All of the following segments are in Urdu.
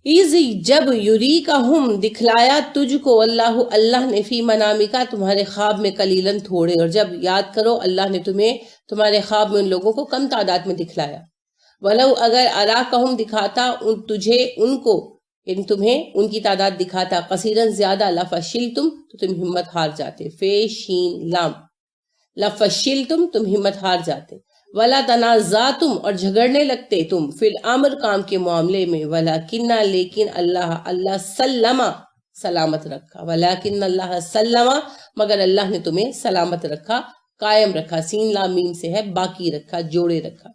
از جب یریکہم دکھلایا تجھ کو اللہ اللہ نے فی منامکا تمہارے خواب میں قلیلاً تھوڑے، اور جب یاد کرو اللہ نے تمہیں تمہارے خواب میں ان لوگوں کو کم تعداد میں دکھلایا. ولو اگر اراکہم دکھاتا تجھے ان کو، یعنی تمہیں ان کی تعداد دکھاتا کثیراً زیادہ، لفشلتم تو تم ہمت ہار جاتے. فے شین لام، لفشلتم تم ہمت ہار جاتے. ولا تنازعتم اور جھگڑنے لگتے تم، فی الامر کام کے معاملے میں. ولیکن لیکن اللہ سلم سلامت رکھا. ولیکن اللہ سلم مگر اللہ نے تمہیں سلامت رکھا، قائم رکھا. سین لام میم سے ہے، باقی رکھا، جوڑے رکھا.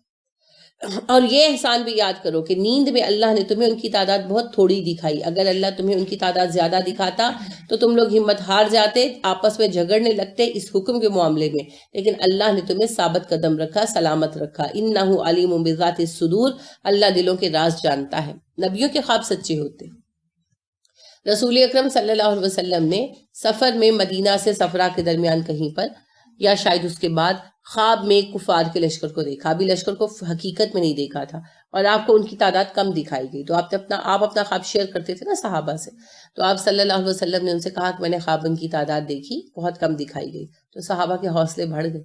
اور یہ احسان بھی یاد کرو کہ نیند میں اللہ نے تمہیں ان کی تعداد بہت تھوڑی دکھائی. اگر اللہ تمہیں ان کی تعداد زیادہ دکھاتا تو تم لوگ ہمت ہار جاتے، آپس میں جھگڑنے لگتے اس حکم کے معاملے میں. لیکن اللہ نے تمہیں ثابت قدم رکھا، سلامت رکھا. انہ علیم بذات الصدور، اللہ دلوں کے راز جانتا ہے. نبیوں کے خواب سچے ہوتے. رسول اکرم صلی اللہ علیہ وسلم نے سفر میں مدینہ سے صفرا کے درمیان کہیں پر یا شاید اس کے بعد خواب میں کفار کے لشکر کو دیکھا. ابھی لشکر کو حقیقت میں نہیں دیکھا تھا اور آپ کو ان کی تعداد کم دکھائی گئی. تو آپ اپنا خواب شیئر کرتے تھے نا صحابہ سے. تو آپ صلی اللہ علیہ وسلم نے ان سے کہا کہ میں نے خواب ان کی تعداد دیکھی، بہت کم دکھائی گئی. تو صحابہ کے حوصلے بڑھ گئے.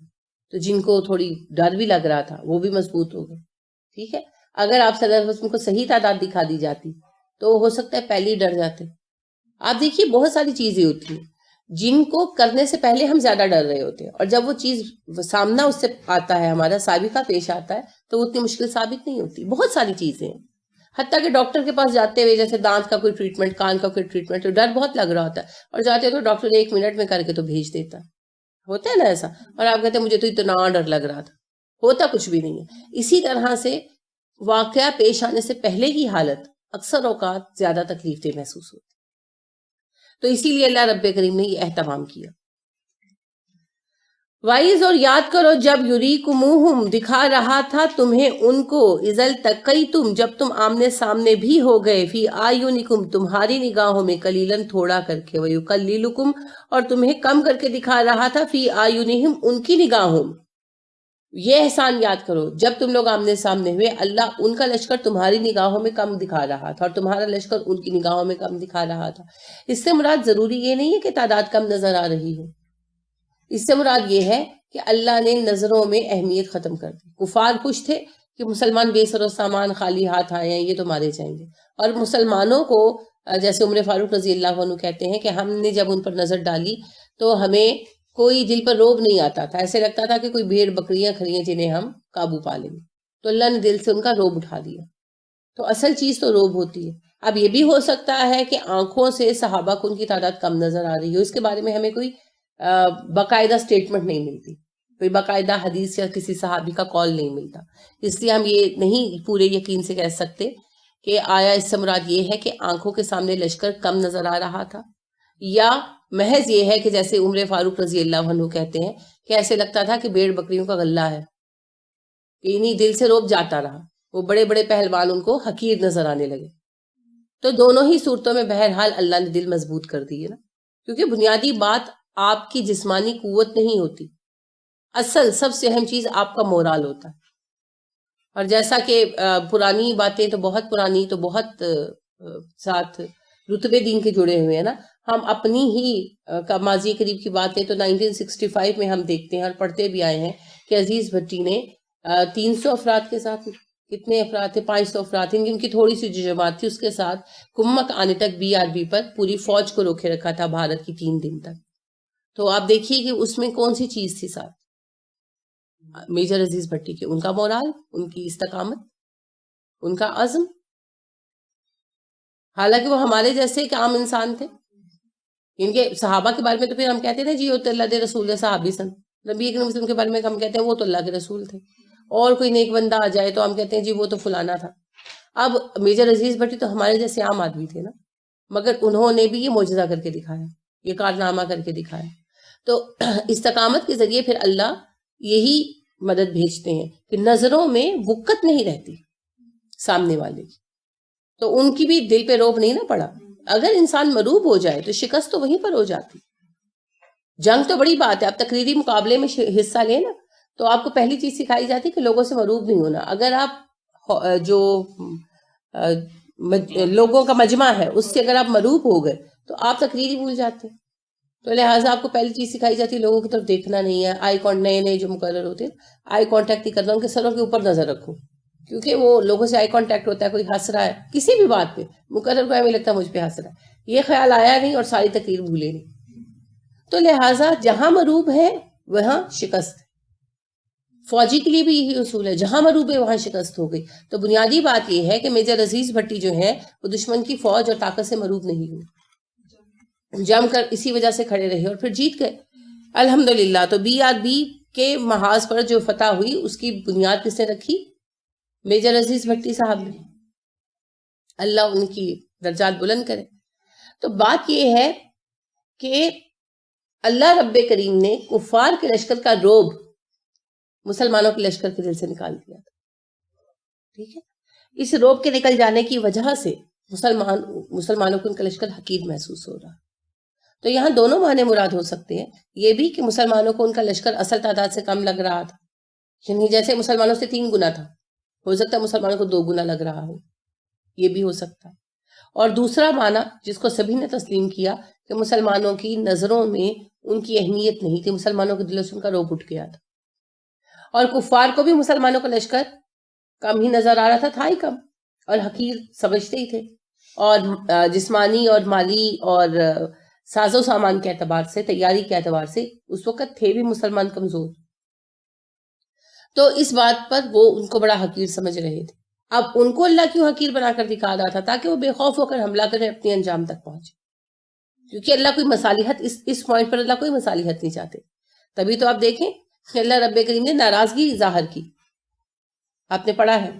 تو جن کو تھوڑی ڈر بھی لگ رہا تھا وہ بھی مضبوط ہو گئے. ٹھیک ہے، اگر آپ صلی اللہ علیہ وسلم کو صحیح تعداد دکھا دی جاتی تو ہو سکتا ہے پہلے ہی ڈر جاتے. آپ دیکھیے بہت ساری چیزیں ہوتی ہیں جن کو کرنے سے پہلے ہم زیادہ ڈر رہے ہوتے ہیں، اور جب وہ چیز سامنا اس سے آتا ہے، ہمارا سابقہ پیش آتا ہے، تو وہ اتنی مشکل ثابت نہیں ہوتی. بہت ساری چیزیں ہیں، حتیٰ کہ ڈاکٹر کے پاس جاتے ہوئے جیسے دانت کا کوئی ٹریٹمنٹ، کان کا کوئی ٹریٹمنٹ، تو ڈر بہت لگ رہا ہوتا ہے اور جاتے تو ڈاکٹر 1 منٹ میں کر کے تو بھیج دیتا. ہوتا ہے نا ایسا، اور آپ کہتے ہیں مجھے تو اتنا ڈر لگ رہا تھا. ہوتا کچھ بھی نہیں ہے. اسی طرح سے واقعہ پیش آنے سے پہلے کی حالت اکثر اوقات زیادہ تکلیف دہ محسوس ہوتی. تو اسی لیے اللہ رب کریم نے یہ اہتمام کیا. وائز اور یاد کرو جب یریکموہم دکھا رہا تھا تمہیں ان کو، اذل تقیتم جب تم آمنے سامنے بھی ہو گئے، فی اعینکم تمہاری نگاہوں میں، قلیلاً تھوڑا کر کے، ویقللکم اور تمہیں کم کر کے دکھا رہا تھا، فی اعینہم ان کی نگاہوں میں. یہ احسان یاد کرو جب تم لوگ آمنے سامنے ہوئے، اللہ ان کا لشکر تمہاری نگاہوں میں کم دکھا رہا تھا اور تمہارا لشکر ان کی نگاہوں میں کم دکھا رہا تھا. اس سے مراد ضروری یہ نہیں ہے کہ تعداد کم نظر آ رہی ہو. اس سے مراد یہ ہے کہ اللہ نے نظروں میں اہمیت ختم کر دی. کفار خوش تھے کہ مسلمان بے سر و سامان خالی ہاتھ آئے ہیں، یہ تو مارے جائیں گے. اور مسلمانوں کو جیسے عمر فاروق رضی اللہ عنہ کہتے ہیں کہ ہم نے جب ان پر نظر ڈالی تو ہمیں کوئی دل پر روب نہیں آتا تھا، ایسے لگتا تھا کہ کوئی بھیڑ بکریاں کھڑی ہیں جنہیں ہم قابو پا لیں گے. تو اللہ نے دل سے ان کا روب اٹھا دیا. تو اصل چیز تو روب ہوتی ہے. اب یہ بھی ہو سکتا ہے کہ آنکھوں سے صحابہ کو ان کی تعداد کم نظر آ رہی ہو، اس کے بارے میں ہمیں کوئی باقاعدہ سٹیٹمنٹ نہیں ملتی، کوئی باقاعدہ حدیث یا کسی صحابی کا کال نہیں ملتا. اس لیے ہم یہ نہیں پورے یقین سے کہہ سکتے کہ آیا اس سے مراد یہ ہے کہ آنکھوں کے سامنے لشکر کم نظر آ رہا تھا، یا محض یہ ہے کہ جیسے عمر فاروق رضی اللہ عنہ کہتے ہیں کہ ایسے لگتا تھا کہ بھیڑ بکریوں کا غلہ ہے، کہ انہیں دل سے روب جاتا رہا. وہ بڑے بڑے پہلوان ان کو حقیر نظر آنے لگے. تو دونوں ہی صورتوں میں بہرحال اللہ نے دل مضبوط کر دی ہے نا، کیونکہ بنیادی بات آپ کی جسمانی قوت نہیں ہوتی، اصل سب سے اہم چیز آپ کا مورال ہوتا ہے. اور جیسا کہ پرانی باتیں تو بہت پرانی، تو بہت ساتھ رتبے دین کے جڑے ہوئے ہیں نا. ہم اپنی ہی ماضی قریب کی باتیں تو 1965 میں ہم دیکھتے ہیں اور پڑھتے بھی آئے ہیں کہ عزیز بھٹی نے 300 افراد کے ساتھ، کتنے افراد تھے، 500 افراد تھے، ان کی تھوڑی سی جو جماعت تھی اس کے ساتھ کمک آنے تک BRB پر پوری فوج کو روکے رکھا تھا بھارت کی 3 دن تک. تو آپ دیکھیے کہ اس میں کون سی چیز تھی ساتھ میجر عزیز بھٹی کے، ان کا مورال، ان کی استقامت، ان کا عزم. حالانکہ وہ ہمارے جیسے ایک عام انسان تھے. ان کے صحابہ کے بارے میں تو پھر ہم کہتے ہیں جی وہ تو اللہ دے رسول صحابی سن. نبی اکرم وسلم کے بارے میں ہم کہتے ہیں وہ تو اللہ کے رسول تھے. اور کوئی نیک بندہ آ جائے تو ہم کہتے ہیں جی وہ تو فلانا تھا. اب میجر عزیز بھٹی تو ہمارے جیسے عام آدمی تھے نا، مگر انہوں نے بھی یہ معجزہ کر کے دکھایا، یہ کارنامہ کر کے دکھایا. تو استقامت کے ذریعے پھر اللہ یہی مدد بھیجتے ہیں کہ نظروں میں وقت نہیں رہتی سامنے والے کی. تو ان کی بھی دل پہ روب نہیں نہ پڑا. اگر انسان مروب ہو جائے تو شکست تو وہیں پر ہو جاتی. جنگ تو بڑی بات ہے، آپ تقریری مقابلے میں حصہ لیں نا تو آپ کو پہلی چیز سکھائی جاتی ہے کہ لوگوں سے مروب نہیں ہونا. اگر آپ جو لوگوں کا مجمع ہے، اس سے اگر آپ مروب ہو گئے تو آپ تقریر ہی بھول جاتے ہیں. تو لہٰذا آپ کو پہلی چیز سکھائی جاتی ہے لوگوں کی طرف دیکھنا نہیں ہے. آئی کانٹیکٹ، نئے جو مقرر ہوتے ہیں آئی کانٹیکٹ نہیں کرنا، ان کے سروں کے اوپر نظر رکھو، کیونکہ وہ لوگوں سے آئی کانٹیکٹ ہوتا ہے، کوئی ہنس رہا ہے کسی بھی بات پہ، مقرر کو ہمیں لگتا ہے مجھ پہ ہنس رہا ہے، یہ خیال آیا نہیں اور ساری تقریر بھولے نہیں. تو لہٰذا جہاں مروب ہے وہاں شکست ہے. فوجی کے لیے بھی یہی اصول ہے، جہاں مروب ہے وہاں شکست ہو گئی. تو بنیادی بات یہ ہے کہ میجر عزیز بھٹی جو ہیں وہ دشمن کی فوج اور طاقت سے مروب نہیں ہوئے، جم کر اسی وجہ سے کھڑے رہے اور پھر جیت گئے الحمدللہ. تو BRB کے محاذ پر جو فتح ہوئی اس کی بنیاد کس نے رکھی؟ میجر عزیز بھٹی صاحب نے. اللہ ان کی درجات بلند کرے. تو بات یہ ہے کہ اللہ رب کریم نے کفار کے لشکر کا روب مسلمانوں کے لشکر کے دل سے نکال دیا تھا. ٹھیک ہے، اس روب کے نکل جانے کی وجہ سے مسلمانوں کو ان کا لشکر حقیر محسوس ہو رہا. تو یہاں دونوں معنی مراد ہو سکتے ہیں، یہ بھی کہ مسلمانوں کو ان کا لشکر اصل تعداد سے کم لگ رہا تھا، یعنی جیسے مسلمانوں سے 3 گنا تھا، ہو سکتا ہے مسلمانوں کو 2 گنا لگ رہا ہو، یہ بھی ہو سکتا ہے. اور دوسرا معنی جس کو سبھی نے تسلیم کیا کہ مسلمانوں کی نظروں میں ان کی اہمیت نہیں تھی، مسلمانوں کے دلوں سے ان کا روب اٹھ گیا تھا، اور کفار کو بھی مسلمانوں کا لشکر کم ہی نظر آ رہا تھا ہی کم، اور حقیر سمجھتے ہی تھے. اور جسمانی اور مالی اور ساز و سامان کے اعتبار سے، تیاری کے اعتبار سے اس وقت تھے بھی مسلمان کمزور. تو اس بات پر وہ ان کو بڑا حقیر سمجھ رہے تھے. اب ان کو اللہ کیوں حقیر بنا کر دکھا رہا تھا؟ تاکہ وہ بے خوف ہو کر حملہ کریں، اپنے انجام تک پہنچے. کیونکہ اللہ کوئی مصالحت اس پوائنٹ پر اللہ کوئی مصالحت نہیں چاہتے. تبھی تو آپ دیکھیں کہ اللہ رب کریم نے ناراضگی ظاہر کی. آپ نے پڑھا ہے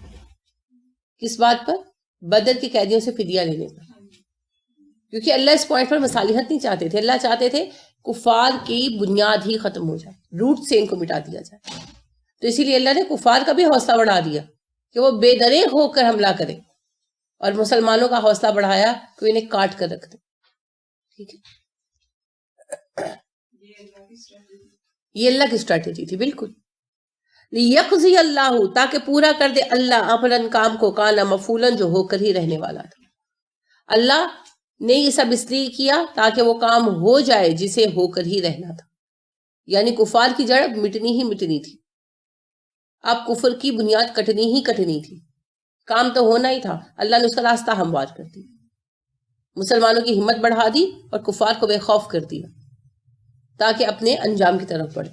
کس بات پر؟ بدر کے قیدیوں سے فدیہ لینے پر. کیونکہ اللہ اس پوائنٹ پر مصالحت نہیں چاہتے تھے. اللہ چاہتے تھے کفار کی بنیاد ہی ختم ہو جائے، روٹ سے ان کو مٹا دیا جائے. تو اسی لیے اللہ نے کفار کا بھی حوصلہ بڑھا دیا کہ وہ بے دریغ ہو کر حملہ کرے، اور مسلمانوں کا حوصلہ بڑھایا کہ انہیں کاٹ کر رکھ دے. ٹھیک ہے، یہ اللہ کی اسٹریٹجی تھی. بالکل، لیقضی اللہ، تاکہ پورا کر دے اللہ امرن کام کو، کانا مفعولن جو ہو کر ہی رہنے والا تھا. اللہ نے یہ سب اس لیے کیا تاکہ وہ کام ہو جائے جسے ہو کر ہی رہنا تھا. یعنی کفار کی جڑ مٹنی ہی مٹنی تھی. اب کفر کی بنیاد کٹنی ہی کٹنی تھی. کام تو ہونا ہی تھا. اللہ نے اس کا راستہ ہموار کر دیا، مسلمانوں کی ہمت بڑھا دی اور کفار کو بے خوف کر دیا تاکہ اپنے انجام کی طرف بڑھے.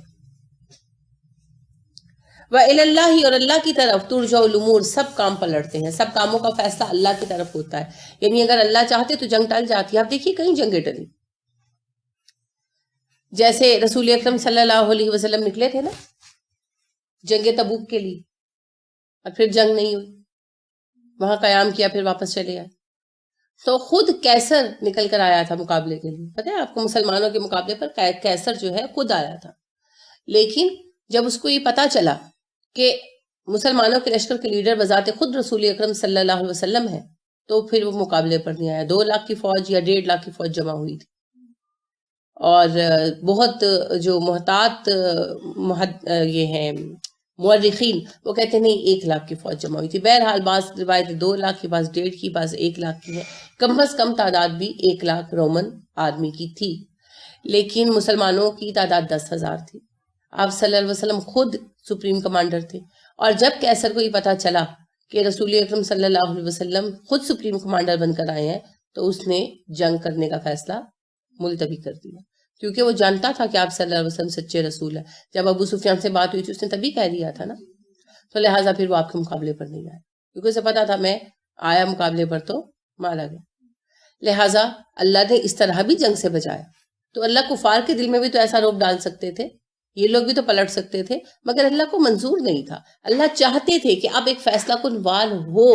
وَإِلَى اللَّهِ، اور اللہ کی طرف ترجع الامور، سب کام پلٹتے ہیں، سب کاموں کا فیصلہ اللہ کی طرف ہوتا ہے. یعنی اگر اللہ چاہتے تو جنگ ٹل جاتی ہے. آپ دیکھیے کئی جنگیں ٹلی، جیسے رسول اکرم صلی اللہ علیہ وسلم نکلے تھے نا جنگ تبوک کے لیے، اور پھر جنگ نہیں ہوئی، وہاں قیام کیا، پھر واپس چلے آئے. تو خود کیسر نکل کر آیا تھا مقابلے کے لیے. پتہ ہے آپ کو مسلمانوں کے مقابلے پر کیسر جو ہے خود آیا تھا. لیکن جب اس کو یہ پتا چلا کہ مسلمانوں کے لشکر کے لیڈر بذات خود رسول اکرم صلی اللہ علیہ وسلم ہے، تو پھر وہ مقابلے پر نہیں آیا. 2 لاکھ کی فوج یا 1.5 لاکھ کی فوج جمع ہوئی تھی، اور بہت جو محتاط یہ ہیں مورخین وہ کہتے ہیں نہیں 1 لاکھ کی فوج جمع ہوئی تھی. بہرحال بعض روایت 2 لاکھ کی، بعض 1.5 کی، بعض 1 لاکھ کی ہے. کم از کم تعداد بھی 1 لاکھ رومن آرمی کی تھی، لیکن مسلمانوں کی تعداد 10,000 تھی. آپ صلی اللہ علیہ وسلم خود سپریم کمانڈر تھے، اور جب کیسر کو یہ پتا چلا کہ رسول اکرم صلی اللہ علیہ وسلم خود سپریم کمانڈر بن کر آئے ہیں، تو اس نے جنگ کرنے کا فیصلہ ملتوی کر دیا، کیونکہ وہ جانتا تھا کہ آپ صلی اللہ علیہ وسلم سچے رسول ہیں. جب ابو سفیان سے بات ہوئی تھی اس نے تبھی کہہ دیا تھا نا. تو لہٰذا پھر وہ آپ کے مقابلے پر نہیں آیا، کیونکہ اسے پتا تھا میں آیا مقابلے پر تو مارا گیا. لہٰذا اللہ نے اس طرح بھی جنگ سے بچایا. تو اللہ کفار کے دل میں بھی تو ایسا روب ڈال سکتے تھے، یہ لوگ بھی تو پلٹ سکتے تھے، مگر اللہ کو منظور نہیں تھا. اللہ چاہتے تھے کہ اب ایک فیصلہ کن وار ہو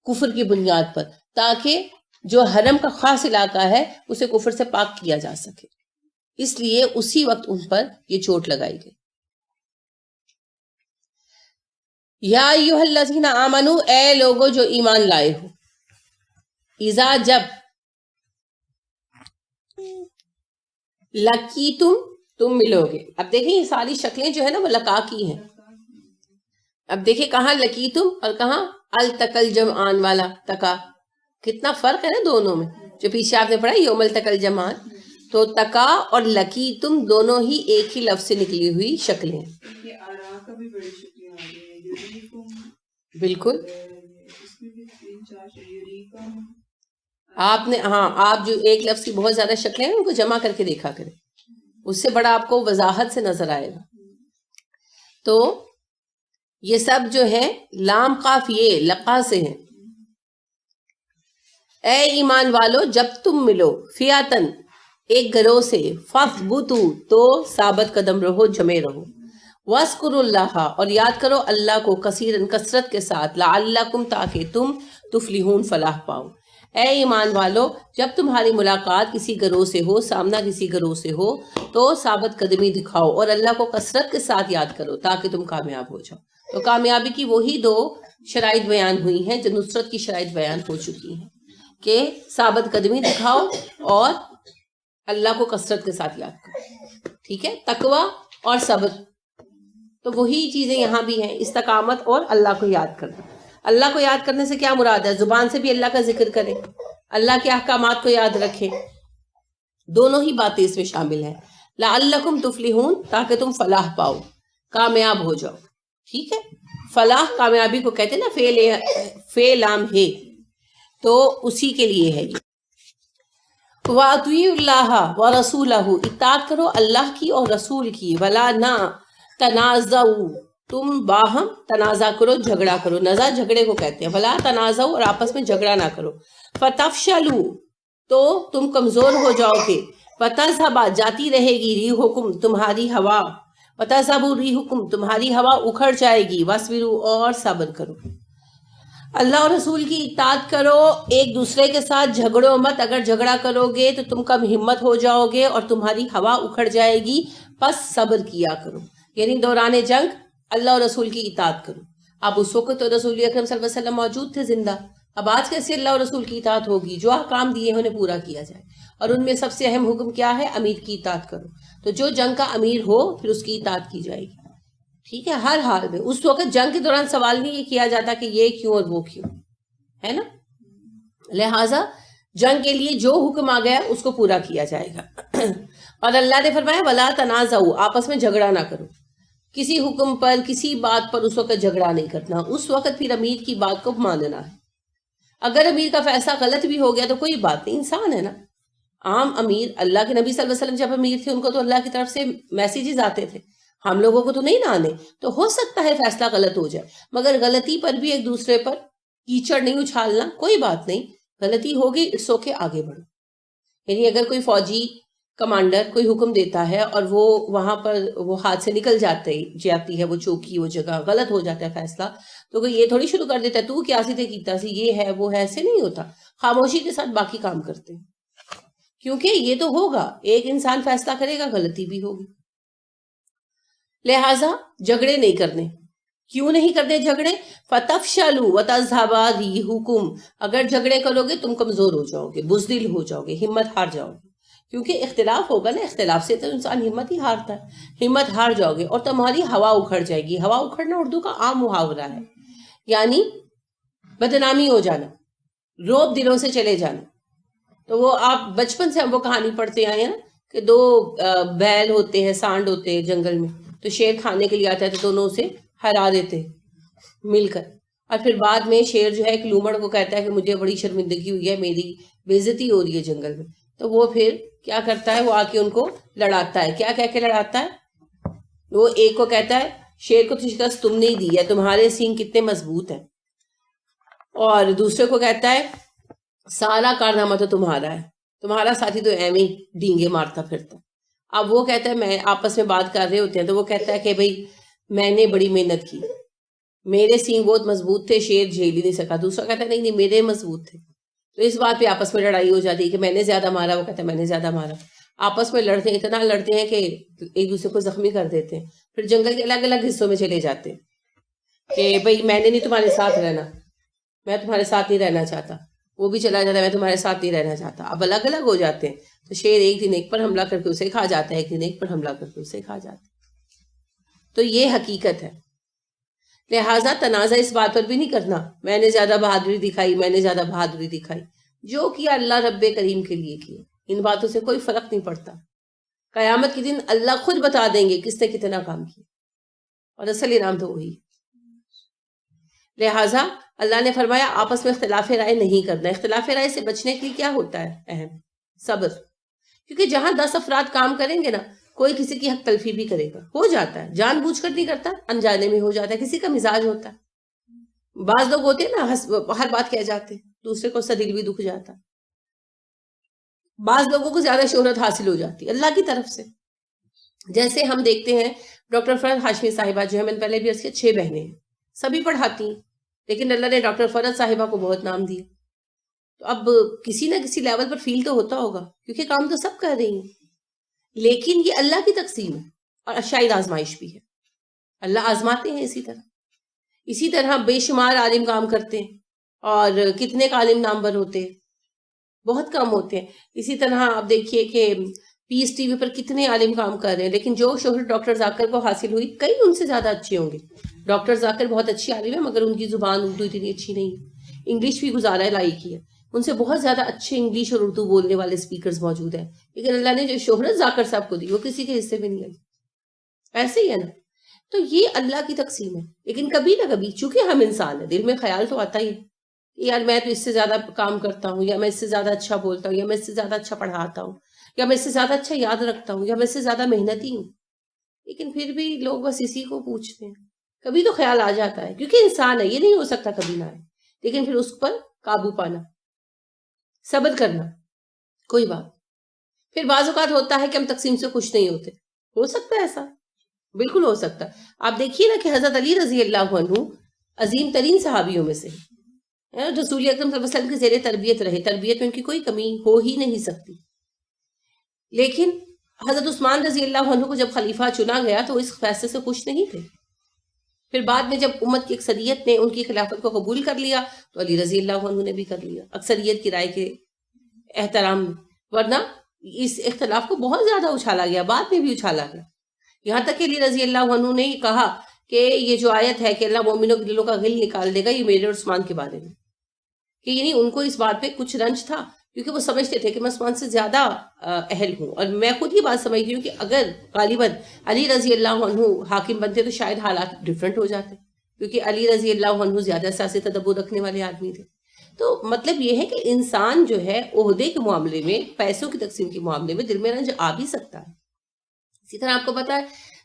کفر کی بنیاد پر، تاکہ جو حرم کا خاص علاقہ ہے اسے کفر سے پاک کیا جا سکے. اس لیے اسی وقت ان پر یہ چوٹ لگائی گئی. یا ایھا الذین آمنو، اے لوگو جو ایمان لائے ہو، اذا جب، لقیتم تم ملو گے. اب دیکھیں یہ ساری شکلیں جو ہے نا وہ لقا کی ہیں. اب دیکھیں کہاں لقیتم اور کہاں التقل جمعان والا تکا، کتنا فرق ہے نا دونوں میں، جو پیچھے آپ نے پڑھا یوم التقل جمعان، تو تکا اور لکی تم دونوں ہی ایک ہی لفظ سے نکلی ہوئی شکلیں ہیں. بالکل آپ نے، ہاں آپ جو ایک لفظ کی بہت زیادہ شکلیں ہیں ان کو جمع کر کے دیکھا کریں، اس سے بڑا آپ کو وضاحت سے نظر آئے گا. تو یہ سب جو ہے لام قاف یہ لقا سے ہیں. اے ایمان والو جب تم ملو فیاتن ایک گروہ سے، فثبتو تو ثابت قدم رہو، جمے رہو. وَاذْكُرُوا اللَّهَ اور یاد کرو اللہ کو، کثیرن کثرت کے ساتھ، لعلکم تاکہ تم تفلحون فلاح پاؤ. اے ایمان والو جب تمہاری ملاقات کسی گروہ سے ہو، سامنا کسی گروہ سے ہو، تو ثابت قدمی دکھاؤ اور اللہ کو کثرت کے ساتھ یاد کرو تاکہ تم کامیاب ہو جاؤ. تو کامیابی کی وہی دو شرائط بیان ہوئی ہیں جو نصرت کی شرائط بیان ہو چکی ہیں، کہ ثابت قدمی دکھاؤ اور اللہ کو کثرت کے ساتھ یاد کرو. ٹھیک ہے، تقوی اور صبر، تو وہی چیزیں یہاں بھی ہیں، استقامت اور اللہ کو یاد کرنا. اللہ کو یاد کرنے سے کیا مراد ہے؟ زبان سے بھی اللہ کا ذکر کریں، اللہ کے احکامات کو یاد رکھیں، دونوں ہی باتیں اس میں شامل ہیں. لعلکم تفلحون تاکہ تم فلاح پاؤ، کامیاب ہو جاؤ. ٹھیک ہے، فلاح کامیابی کو کہتے ہیں نا، فعلام ہے، تو اسی کے لیے ہے یہ. وَأَطِیعُوا اللَّهَ وَرَسُولَهُ اطاعت کرو اللہ کی اور رسول کی. وَلَا نَا تنازعوا تم باہم تنازع کرو، جھگڑا کرو. نزع جھگڑے کو کہتے ہیں. وَلَا تنازعوا اور آپس میں جھگڑا نہ کرو. فَتَفْشَلُوا تو تم کمزور ہو جاؤ گے. وَتَذْهَبَ جاتی رہے گی رِیحُکُم تمہاری ہوا. وَتَذْهَبُ رِیحُکُم تمہاری ہوا اکھڑ جائے گی. وَاصْبِرُوا اور صبر کرو. اللہ اور رسول کی اطاعت کرو، ایک دوسرے کے ساتھ جھگڑو مت. اگر جھگڑا کرو گے تو تم کم ہمت ہو جاؤ گے اور تمہاری ہوا اکھڑ جائے گی. پس صبر کیا کرو، یعنی دوران جنگ اللہ اور رسول کی اطاعت کرو. اب اس وقت تو رسول اکرم صلی اللہ علیہ وسلم موجود تھے زندہ، اب آج کیسے اللہ اور رسول کی اطاعت ہوگی؟ جو احکام دیے ہیں انہیں پورا کیا جائے، اور ان میں سب سے اہم حکم کیا ہے؟ امیر کی اطاعت کرو. تو جو جنگ کا امیر ہو پھر اس کی اطاعت کی جائے گی. ٹھیک ہے، ہر حال میں. اس وقت جنگ کے دوران سوال نہیں یہ کیا جاتا کہ یہ کیوں اور وہ کیوں، ہے نا. لہٰذا جنگ کے لیے جو حکم آ گیا اس کو پورا کیا جائے گا. اور اللہ نے فرمایا وَلَا تَنَازَعُوا آپس میں جھگڑا نہ کرو. کسی حکم پر، کسی بات پر اس وقت جھگڑا نہیں کرنا. اس وقت پھر امیر کی بات کو ماننا ہے. اگر امیر کا فیصلہ غلط بھی ہو گیا تو کوئی بات نہیں، انسان ہے نا. عام امیر، اللہ کے نبی صلی اللہ علیہ وسلم جب امیر تھے ان کو تو اللہ کی طرف سے میسیجز آتے تھے، ہم لوگوں کو تو نہیں نہ آنے. تو ہو سکتا ہے فیصلہ غلط ہو جائے، مگر غلطی پر بھی ایک دوسرے پر کیچڑ نہیں اچھالنا. کوئی بات نہیں، غلطی ہوگی، اٹس اوکے، آگے بڑھو. یعنی اگر کوئی فوجی کمانڈر کوئی حکم دیتا ہے اور وہ وہاں پر وہ ہاتھ سے نکل جاتی ہے وہ چوکی، وہ جگہ غلط ہو جاتا ہے فیصلہ، تو کوئی یہ تھوڑی شروع کر دیتا ہے تو کیا سیدھے کیتا سی، یہ ہے وہ ہے، ایسے نہیں ہوتا. خاموشی کے ساتھ باقی کام کرتے ہیں، کیونکہ یہ تو ہوگا، ایک انسان فیصلہ کرے گا، غلطی بھی ہوگی. لہٰذا جھگڑے نہیں کرنے. کیوں نہیں کرنے جھگڑے؟ فَتَفْشَلُوا وَتَذْهَبَ رِیحُکُم اگر جھگڑے کرو گے تم کمزور ہو جاؤ گے، بزدل ہو جاؤ گے، ہمت ہار جاؤ گے. کیونکہ اختلاف ہوگا نا، اختلاف سے تو انسان ہمت ہی ہارتا ہے. ہمت ہار جاؤ گے اور تمہاری ہوا اکھڑ جائے گی. ہوا اکھڑنا اردو کا عام محاورہ ہے، یعنی بدنامی ہو جانا، روب دلوں سے چلے جانا. تو وہ آپ بچپن سے ہم وہ کہانی پڑھتے آئے ہیں نا کہ دو بیل ہوتے ہیں، سانڈ ہوتے ہیں جنگل میں، تو شیر کھانے کے لیے آتا ہے تو دونوں اسے ہرا دیتے ہیں مل کر. اور پھر بعد میں شیر جو ہے ایک لومڑ کو کہتا ہے کہ مجھے بڑی شرمندگی ہوئی ہے، میری بے عزتی ہو رہی ہے جنگل میں. تو وہ پھر کیا کرتا ہے، وہ آ کے ان کو لڑاتا ہے. کیا کہہ کے لڑاتا ہے؟ وہ ایک کو کہتا ہے شیر کو تو شکست تم نے ہی دی ہے، تمہارے سینگ کتنے مضبوط ہیں. اور دوسرے کو کہتا ہے سارا کارنامہ تو تمہارا ہے، تمہارا ساتھی تو ایویں ہی ڈینگے مارتا پھرتا. اب وہ کہتا ہے، میں آپس میں بات کر رہے ہوتے ہیں تو وہ کہتا ہے کہ بھئی میں نے بڑی محنت کی، میرے سینگ بہت مضبوط تھے، شیر جھیل ہی نہیں سکا. دوسرا کہتا ہے نہیں نہیں میرے مضبوط تھے. تو اس بات پہ آپس میں لڑائی ہو جاتی ہے کہ میں نے زیادہ مارا، وہ کہتا ہے میں نے زیادہ مارا. آپس میں لڑتے ہیں، اتنا لڑتے ہیں کہ ایک دوسرے کو زخمی کر دیتے ہیں. پھر جنگل کے الگ الگ حصوں میں چلے جاتے ہیں کہ بھئی میں نے نہیں تمہارے ساتھ رہنا، میں تمہارے ساتھ نہیں رہنا چاہتا. وہ بھی چلا جاتا ہے میں تمہارے ساتھ نہیں رہنا چاہتا. اب الگ الگ ہو جاتے ہیں. تو شیر ایک دن ایک پر حملہ کر کے اسے کھا جاتا ہے، ایک دن ایک پر حملہ کر کے اسے کھا جاتا ہے. تو یہ حقیقت ہے. لہٰذا تنازع اس بات پر بھی نہیں کرنا میں نے زیادہ بہادری دکھائی، میں نے زیادہ بہادری دکھائی. جو کیا اللہ رب کریم کے لیے کیا، ان باتوں سے کوئی فرق نہیں پڑتا. قیامت کے دن اللہ خود بتا دیں گے کس نے کتنا کام کیا، اور اصل انعام تو وہی. لہٰذا اللہ نے فرمایا آپس میں اختلاف رائے نہیں کرنا. اختلاف رائے سے بچنے کے لیے کیا ہوتا ہے؟ اہم صبر. کیونکہ جہاں 10 افراد کام کریں گے نا، کوئی کسی کی حق تلفی بھی کرے گا. ہو جاتا ہے، جان بوجھ کر نہیں کرتا، انجانے میں ہو جاتا ہے. کسی کا مزاج ہوتا ہے. بعض لوگ ہوتے ہیں نا ہر بات کہہ جاتے ہیں، دوسرے کو اس سے دل بھی دکھ جاتا. بعض لوگوں کو زیادہ شہرت حاصل ہو جاتی اللہ کی طرف سے. جیسے ہم دیکھتے ہیں ڈاکٹر فرحت ہاشمی صاحبہ جو ہے، میں نے پہلے بھی اس کے 6 بہنیں ہیں، سبھی پڑھاتی ہیں، لیکن اللہ نے ڈاکٹر فرحت صاحبہ کو بہت نام دیا. تو اب کسی نہ کسی لیول پر فیل تو ہوتا ہوگا، کیونکہ کام تو سب کر رہی ہیں. لیکن یہ اللہ کی تقسیم ہے، اور شاید آزمائش بھی ہے. اللہ آزماتے ہیں. اسی طرح بے شمار عالم کام کرتے ہیں، اور کتنے کا عالم نامور ہوتے ہیں، بہت کم ہوتے ہیں. اسی طرح آپ دیکھیے کہ پیس ٹی وی پر کتنے عالم کام کر رہے ہیں، لیکن جو شہرت ڈاکٹر ذاکر کو حاصل ہوئی، کئی ان سے زیادہ اچھے ہوں گے. ڈاکٹر ذاکر بہت اچھی عالم ہے، مگر ان کی زبان اردو اتنی اچھی نہیں ہے. انگلش بھی گزارا ہے لائق ہے، ان سے بہت زیادہ اچھے انگلش اور اردو بولنے والے اسپیکرز موجود ہیں. لیکن اللہ نے جو شہرت ذاکر صاحب کو دی، وہ کسی کے حصے میں نہیں آئی. ایسے ہی ہے نا. تو یہ اللہ کی تقسیم ہے. لیکن کبھی نہ کبھی چونکہ ہم انسان ہیں، دل میں خیال تو آتا ہی ہے کہ یار میں تو اس سے زیادہ کام کرتا ہوں، یا میں اس سے زیادہ اچھا بولتا ہوں، یا میں اس سے زیادہ اچھا پڑھاتا ہوں، یا میں اس سے زیادہ اچھا یاد رکھتا ہوں، یا میں اس سے زیادہ محنتی ہوں. لیکن پھر بھی لوگ بس اسی کو پوچھتے ہیں. کبھی تو خیال آ جاتا ہے، کیونکہ انسان ہے، یہ نہیں ہو سکتا کبھی نہ آئے. لیکن پھر اس پر قابو پانا، صبر کرنا، کوئی بات. پھر بعض اوقات ہوتا ہے کہ ہم تقسیم سے خوش نہیں ہوتے. ہو سکتا ہے ایسا، بالکل ہو سکتا ہے. آپ دیکھیے نا کہ حضرت علی رضی اللہ عنہ عظیم ترین صحابیوں میں سے رسول اکرم صلی اللہ علیہ وسلم کی زیر تربیت رہے. تربیت میں ان کی کوئی کمی ہو ہی نہیں سکتی. لیکن حضرت عثمان رضی اللہ عنہ کو جب خلیفہ چنا گیا تو اس فیصلے سے خوش نہیں تھے. پھر بعد میں جب امت کی اکثریت نے ان کی خلافت کو قبول کر لیا تو علی رضی اللہ عنہ نے بھی کر لیا، اکثریت کی رائے کے احترام میں. ورنہ اس اختلاف کو بہت زیادہ اچھالا گیا، بعد میں بھی اچھالا گیا. یہاں تک کہ علی رضی اللہ عنہ نے کہا کہ یہ جو آیت ہے کہ اللہ مومنوں کے دلوں کا غل نکال دے گا، یہ میرے اور عثمان کے بارے میں. کہ یعنی ان کو اس بات پہ کچھ رنج تھا، کیونکہ وہ سمجھتے تھے کہ میں عثمان سے زیادہ اہل ہوں. اور میں خود یہ بات سمجھتی ہوں کہ اگر غالباً علی رضی اللہ عنہ حاکم بنتے تو شاید حالات ڈیفرنٹ ہو جاتے، کیونکہ علی رضی اللہ عنہ زیادہ سیاسی تدبر رکھنے والے آدمی تھے. تو مطلب یہ ہے کہ انسان جو ہے عہدے کے معاملے میں، پیسوں کی تقسیم کے معاملے میں دل میں رنج آ بھی سکتا ہے. اسی طرح آپ کو پتا ہے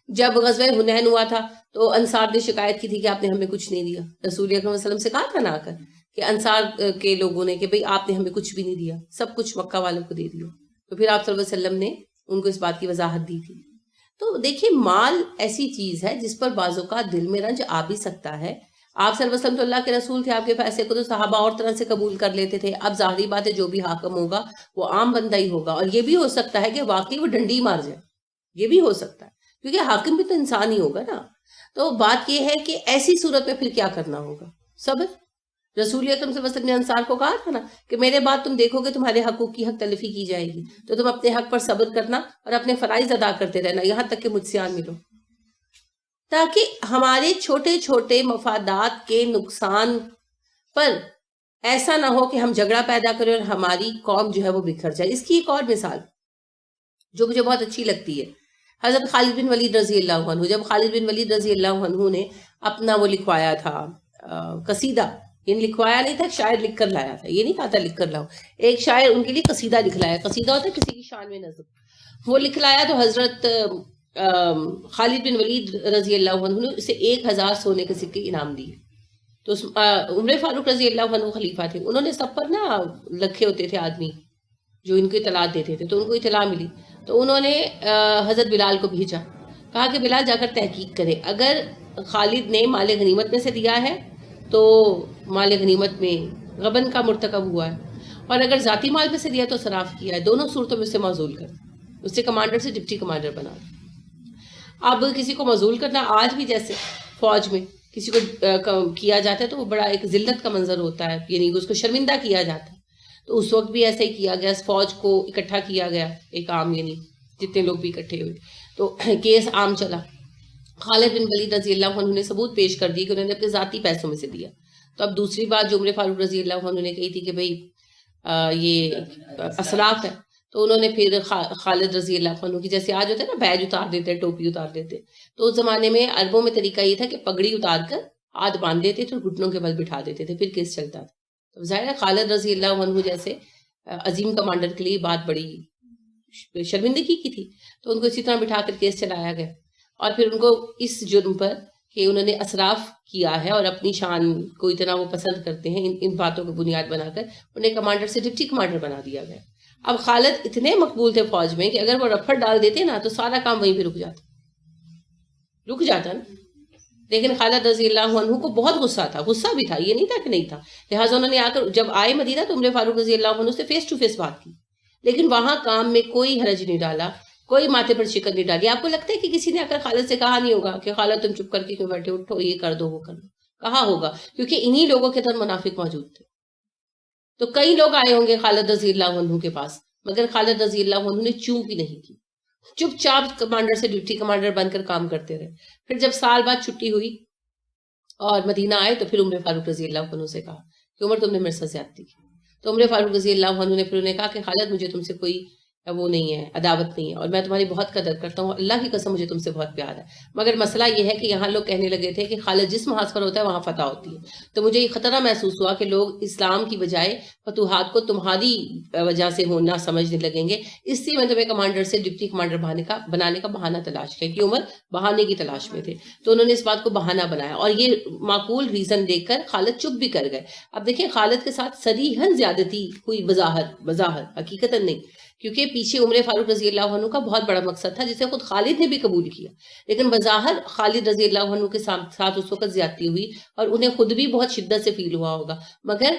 جب غزوہ حنین ہوا تھا تو انصار نے شکایت کی تھی کہ آپ نے ہمیں کچھ نہیں دیا. رسول اکرم صلی اللہ علیہ وسلم سے کہا تھا نہ آ کر کہ انصار کے لوگوں نے کہ بھئی آپ نے ہمیں کچھ بھی نہیں دیا، سب کچھ مکہ والوں کو دے دیا. تو پھر آپ صلی اللہ علیہ وسلم نے ان کو اس بات کی وضاحت دی تھی. تو دیکھیے مال ایسی چیز ہے جس پر بعض اوقات دل میں رنج آ بھی سکتا ہے. آپ صلی اللہ علیہ وسلم تو اللہ کے رسول تھے، آپ کے فیصلے کو تو صحابہ اور طرح سے قبول کر لیتے تھے. اب ظاہری بات ہے جو بھی حاکم ہوگا وہ عام بندہ ہی ہوگا، اور یہ بھی ہو سکتا ہے کہ واقعی وہ ڈنڈی مار جائے، یہ بھی ہو سکتا ہے، کیونکہ حاکم بھی تو انسان ہی ہوگا نا. تو بات یہ ہے کہ ایسی صورت میں پھر کیا کرنا ہوگا؟ صبر. رسول اکرم صلی اللہ علیہ وسلم نے انصار کو کہا تھا نا کہ میرے بعد تم دیکھو گے تمہارے حقوق کی حق تلفی کی جائے گی، تو تم اپنے حق پر صبر کرنا اور اپنے فرائض ادا کرتے رہنا یہاں تک کہ مجھ سے آن ملو، تاکہ ہمارے چھوٹے چھوٹے مفادات کے نقصان پر ایسا نہ ہو کہ ہم جھگڑا پیدا کریں اور ہماری قوم جو ہے وہ بکھر جائے. اس کی ایک اور مثال جو مجھے بہت اچھی لگتی ہے، حضرت خالد بن ولید رضی اللہ عنہ. جب خالد بن ولید رضی اللہ عنہ نے اپنا وہ لکھوایا تھا قصیدہ، یعنی لکھوایا نہیں تھا، شاعر لکھ کر لایا تھا، یہ نہیں کہا تھا لکھ کر لاؤ، ایک شاعر ان کے لیے قصیدہ لکھ لایا. قصیدہ ہوتا ہے کسی کی شان میں نظم، وہ لکھ لایا. تو حضرت خالد بن ولید رضی اللہ عنہ نے اسے 1000 سونے کے سکے انعام دیے. تو عمر فاروق رضی اللہ عنہ خلیفہ تھے، انہوں نے سب پر نا لکھے ہوتے تھے آدمی جو ان کو اطلاع دیتے تھے. تو ان کو اطلاع ملی تو انہوں نے حضرت بلال کو بھیجا، کہا کہ بلال جا کر تحقیق کرے، اگر خالد نے مال غنیمت میں سے دیا ہے تو مال غنیمت میں غبن کا مرتکب ہوا ہے، اور اگر ذاتی مال میں سے دیا تو صراف کیا ہے. دونوں صورتوں میں سے معزول کر، اس سے کمانڈر سے ڈپٹی کمانڈر بنا. اب کسی کو معزول کرنا آج بھی جیسے فوج میں کسی کو کیا جاتا ہے تو وہ بڑا ایک ذلت کا منظر ہوتا ہے، یعنی اس کو شرمندہ کیا جاتا ہے. تو اس وقت بھی ایسا ہی کیا گیا، فوج کو اکٹھا کیا گیا ایک عام، یعنی جتنے لوگ بھی اکٹھے ہوئے تو کیس عام چلا. خالد بن ولید رضی اللہ عنہ نے ثبوت پیش کر دی کہ انہوں نے اپنے ذاتی پیسوں میں سے دیا. تو اب دوسری بات جو عمر فاروق رضی اللہ عنہ نے کہی تھی کہ بھئی یہ اسلاف ہے، تو انہوں نے پھر خالد رضی اللہ عنہ کی، جیسے آج ہوتا ہے نا بیج اتار دیتے، ٹوپی اتار دیتے، تو اس زمانے میں عربوں میں طریقہ یہ تھا کہ پگڑی اتار کر ہاتھ باندھ دیتے تھے اور گھٹنوں کے بل بٹھا دیتے تھے، پھر کیس چلتا تھا. تو ظاہر ہے خالد رضی اللہ عنہ جیسے عظیم کمانڈر کے لیے بات بڑی شرمندگی کی تھی، تو ان کو اسی طرح بٹھا کر کیس چلایا گیا. اور پھر ان کو اس جرم پر کہ انہوں نے اسراف کیا ہے اور اپنی شان کو اتنا وہ پسند کرتے ہیں، ان باتوں کو بنیاد بنا کر انہیں کمانڈر سے ڈپٹی کمانڈر بنا دیا گیا. اب خالد اتنے مقبول تھے فوج میں کہ اگر وہ رفڑ ڈال دیتے نا تو سارا کام وہیں پہ رک جاتا نا. لیکن خالد رضی اللہ عنہ کو بہت غصہ تھا، غصہ بھی تھا، یہ نہیں تھا کہ نہیں تھا. لہٰذا انہوں نے آ کر جب آئے مدینہ تو عمر فاروق رضی اللہ عنہ سے فیس ٹو فیس بات کی، لیکن وہاں کام میں کوئی حرج نہیں ڈالا، کوئی ماتھے پر شکن نہیں ڈالی. آپ کو لگتا ہے کہ کسی نے آ کر خالد سے کہا نہیں ہوگا کہ خالد تم چپ کر کے کیوں بیٹھے، اٹھو یہ کر دو وہ کر دو؟ کہا ہوگا، کیونکہ انہی لوگوں کے اندر منافق موجود تھے. تو کئی لوگ آئے ہوں گے خالد رضی اللہ عنہ کے پاس، مگر خالد رضی اللہ عنہ نے چوں بھی نہیں کی، چپ چاپ کمانڈر سے ڈپٹی کمانڈر بن کر کام کرتے رہے. پھر جب سال بعد چھٹی ہوئی اور مدینہ آئے تو پھر عمر فاروق رضی اللہ عنہ سے کہا کہ عمر تم نے میرے ساتھ زیادتی کی. تو عمر فاروق رضی اللہ عنہ نے پھر انہیں کہا کہ خالد مجھے تم سے کوئی وہ نہیں ہے، عداوت نہیں ہے، اور میں تمہاری بہت قدر کرتا ہوں، اللہ کی قسم مجھے تم سے بہت پیار ہے. مگر مسئلہ یہ ہے کہ یہاں لوگ کہنے لگے تھے کہ خالد جس محاذ پر ہوتا ہے وہاں فتح ہوتی ہے. تو مجھے یہ خطرہ محسوس ہوا کہ لوگ اسلام کی بجائے فتوحات کو تمہاری وجہ سے ہونا سمجھنے لگیں گے، اس لیے میں تمہیں کمانڈر سے ڈپٹی کمانڈر بنانے کا بہانہ تلاش کیا، کہ عمر بہانے کی تلاش میں تھے. تو انہوں نے اس بات کو بہانہ بنایا اور یہ معقول ریزن دیکھ کر خالد چپ بھی کر گئے. اب دیکھیں خالد کے ساتھ صریحاً زیادتی ہوئی، بظاہر حقیقتاً نہیں، کیونکہ پیچھے عمر فاروق رضی اللہ عنہ کا بہت بڑا مقصد تھا جسے خود خالد نے بھی قبول کیا. لیکن بظاہر خالد رضی اللہ عنہ کے ساتھ اس وقت زیادتی ہوئی اور انہیں خود بھی بہت شدت سے فیل ہوا ہوگا. مگر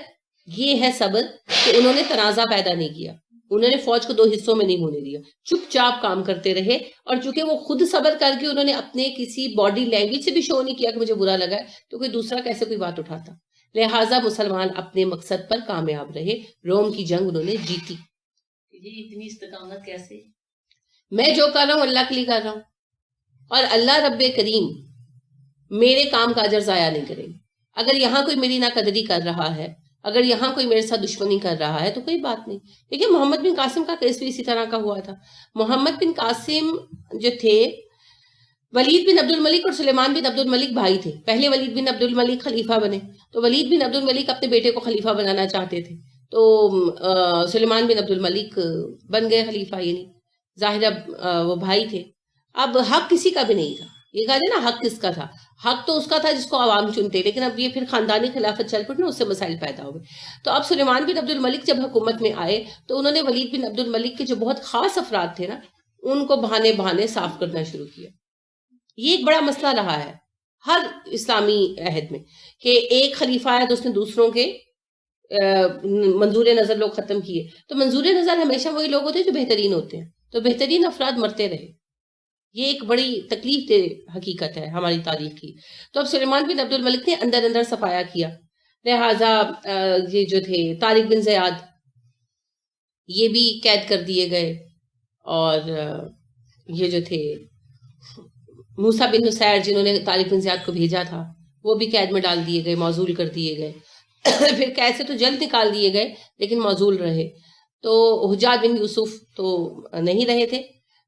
یہ ہے صبر کہ انہوں نے تنازع پیدا نہیں کیا، انہوں نے فوج کو دو حصوں میں نہیں ہونے دیا، چپ چاپ کام کرتے رہے. اور چونکہ وہ خود صبر کر کے انہوں نے اپنے کسی باڈی لینگویج سے بھی شو نہیں کیا کہ مجھے برا لگا ہے، تو کوئی دوسرا کیسے کوئی بات اٹھاتا. لہٰذا مسلمان اپنے مقصد پر کامیاب رہے، روم کی جنگ انہوں نے جیتی. یہ اتنی استقامت کیسے؟ میں جو کر رہا ہوں اللہ کے لیے کر رہا ہوں، اور اللہ رب کریم میرے کام کا اجر ضائع نہیں کرے گا. اگر یہاں کوئی میری ناقدری کر رہا ہے، اگر یہاں کوئی میرے ساتھ دشمنی کر رہا ہے تو کوئی بات نہیں. دیکھیں محمد بن قاسم کا کیس بھی اسی طرح کا ہوا تھا. محمد بن قاسم جو تھے، ولید بن عبد الملک اور سلیمان بن عبد الملک بھائی تھے. پہلے ولید بن عبد الملک خلیفہ بنے، تو ولید بن عبد الملک اپنے بیٹے کو خلیفہ بنانا چاہتے تھے، تو سلیمان بن عبد الملک بن گئے خلیفہ. یعنی ظاہر وہ بھائی تھے. اب حق کسی کا بھی نہیں تھا. یہ کہا جائے نا حق کس کا تھا، حق تو اس کا تھا جس کو عوام چنتے، لیکن اب یہ پھر خاندانی خلافت چل پڑی نا، اس سے مسائل پیدا ہوئے. تو اب سلیمان بن عبد الملک جب حکومت میں آئے تو انہوں نے ولید بن عبد الملک کے جو بہت خاص افراد تھے نا، ان کو بہانے صاف کرنا شروع کیا. یہ ایک بڑا مسئلہ رہا ہے ہر اسلامی عہد میں کہ ایک خلیفہ آیا تو اس نے دوسروں کے منظور نظر لوگ ختم کیے. تو منظور نظر ہمیشہ وہی لوگ ہوتے ہیں جو بہترین ہوتے ہیں، تو بہترین افراد مرتے رہے. یہ ایک بڑی تکلیف دہ حقیقت ہے ہماری تاریخ کی. تو اب سلیمان بن عبد الملک نے اندر صفایا کیا. لہٰذا یہ جو تھے طارق بن زیاد یہ بھی قید کر دیے گئے، اور یہ جو تھے موسیٰ بن نصیر جنہوں نے طارق بن زیاد کو بھیجا تھا وہ بھی قید میں ڈال دیے گئے، معزول کر دیے گئے. پھر قید سے تو جلد نکال دیے گئے لیکن معزول رہے. تو حجاج بن یوسف تو نہیں رہے تھے.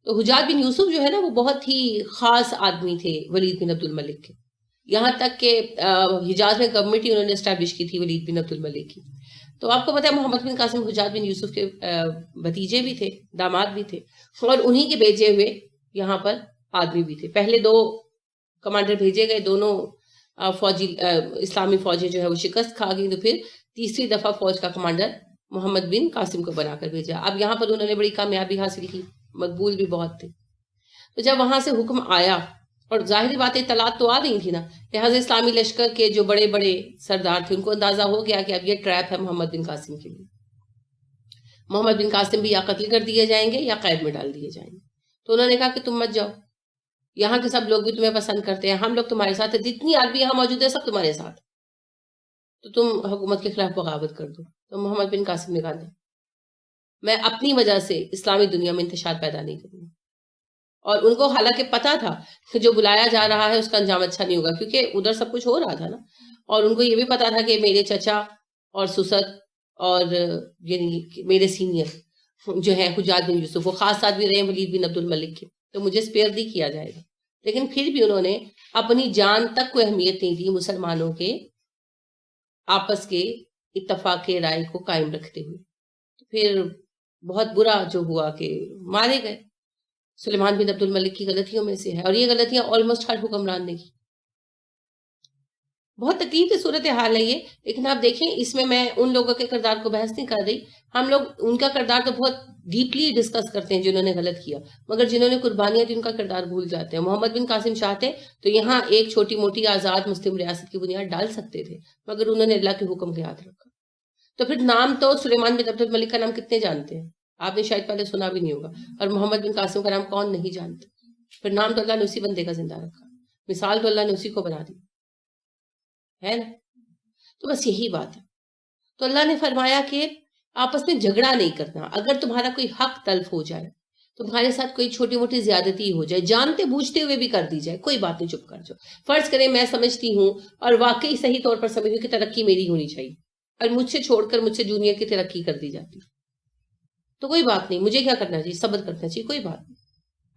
تو حجاج بن یوسف جو ہے نا وہ بہت ہی خاص آدمی تھے ولید بن عبد الملک کے. یہاں تک کہ حجاز میں کمیٹی انہوں نے اسٹیبلش کی تھی ولید بن عبد الملک کی. تو آپ کو پتہ ہے محمد بن قاسم حجاج بن یوسف کے بھتیجے بھی تھے، داماد بھی تھے، اور انہی کے بھیجے ہوئے یہاں پر آدمی بھی تھے. پہلے دو کمانڈر بھیجے گئے، دونوں فوجی اسلامی فوجیں جو ہے وہ شکست کھا گئی. تو پھر تیسری دفعہ فوج کا کمانڈر محمد بن قاسم کو بنا کر بھیجا. اب یہاں پر انہوں نے بڑی کامیابی حاصل کی، مقبول بھی بہت تھے. تو جب وہاں سے حکم آیا، اور ظاہری بات اطلاعات تو آ رہی تھی نا، لہٰذا اسلامی لشکر کے جو بڑے بڑے سردار تھے ان کو اندازہ ہو گیا کہ اب یہ ٹریپ ہے محمد بن قاسم کے لیے. محمد بن قاسم بھی یا قتل کر دیے جائیں گے یا قید میں ڈال دیے جائیں گے. تو انہوں نے کہا کہ تم مت جاؤ، یہاں کے سب لوگ بھی تمہیں پسند کرتے ہیں، ہم لوگ تمہارے ساتھ ہیں، جتنی آدمی یہاں موجود ہے سب تمہارے ساتھ، تو تم حکومت کے خلاف بغاوت کر دو. تو محمد بن قاسم نے کہا میں اپنی وجہ سے اسلامی دنیا میں انتشار پیدا نہیں کروں گا. اور ان کو حالانکہ پتا تھا کہ جو بلایا جا رہا ہے اس کا انجام اچھا نہیں ہوگا، کیونکہ ادھر سب کچھ ہو رہا تھا نا، اور ان کو یہ بھی پتا تھا کہ میرے چچا اور سسر اور یعنی میرے سینئر جو ہیں حجاج بن یوسف، وہ خاص ساتھ بھی رہے ہیں ولید بن عبد الملک کے، تو مجھے اسپیئر دی کیا جائے گا. لیکن پھر بھی انہوں نے اپنی جان تک کو اہمیت نہیں دی مسلمانوں کے آپس کے اتفاق رائے کو قائم رکھتے ہوئے. پھر بہت برا جو ہوا کہ مارے گئے. سلیمان بن عبد الملک کی غلطیوں میں سے ہے، اور یہ غلطیاں آلموسٹ ہر حکمران نے کی. بہت تکلیف کی صورتحال ہے یہ، لیکن آپ دیکھیں اس میں ان لوگوں کے کردار کو بحث نہیں کر رہی. ہم لوگ ان کا کردار تو بہت ڈیپلی ڈسکس کرتے ہیں جنہوں نے غلط کیا، مگر جنہوں نے قربانیاں دی ان کا کردار بھول جاتے ہیں. محمد بن قاسم شاہ تھے تو یہاں ایک چھوٹی موٹی آزاد مسلم ریاست کی بنیاد ڈال سکتے تھے، مگر انہوں نے اللہ کے حکم کو یاد رکھا. تو پھر نام تو سلیمان بن عبد الملک کا نام کتنے جانتے ہیں؟ آپ نے شاید پہلے سنا بھی نہیں ہوگا. اور محمد بن قاسم کا نام کون نہیں جانتا؟ پھر نام تو اللہ نے اسی بندے کا زندہ رکھا، مثال تو اللہ نے اسی کو بنا دی ہے نا. تو بس یہی بات ہے. تو اللہ نے فرمایا کہ آپس میں جھگڑا نہیں کرنا. اگر تمہارا کوئی حق تلف ہو جائے، تمہارے ساتھ کوئی چھوٹی موٹی زیادتی ہو جائے، جانتے بوجھتے ہوئے بھی کر دی جائے، کوئی بات نہیں، چپ کر جاؤ. فرض کریں میں سمجھتی ہوں اور واقعی صحیح طور پر سمجھ ہوں کہ ترقی میری ہونی چاہیے، اور مجھ سے چھوڑ کر مجھ سے جونیئر کی ترقی کر دی جاتی، تو کوئی بات نہیں، مجھے کیا کرنا چاہیے؟ صبر کرنا چاہیے، کوئی بات نہیں.